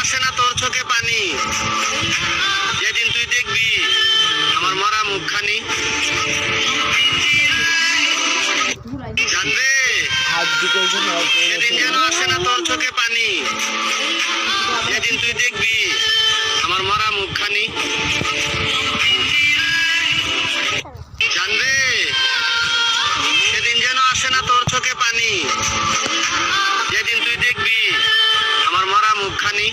আসে না তোর চোখে পানি, যেদিন তুই দেখবি আমার মরা মুখখানি। জানবে সেদিন যেন আসে না তোর চোখে পানি, যেদিন তুই দেখবি আমার মরা মুখখানি। জানবে সেদিন যেন আসে না তোর চোখে পানি, যেদিন তুই দেখবি আমার মরা মুখখানি।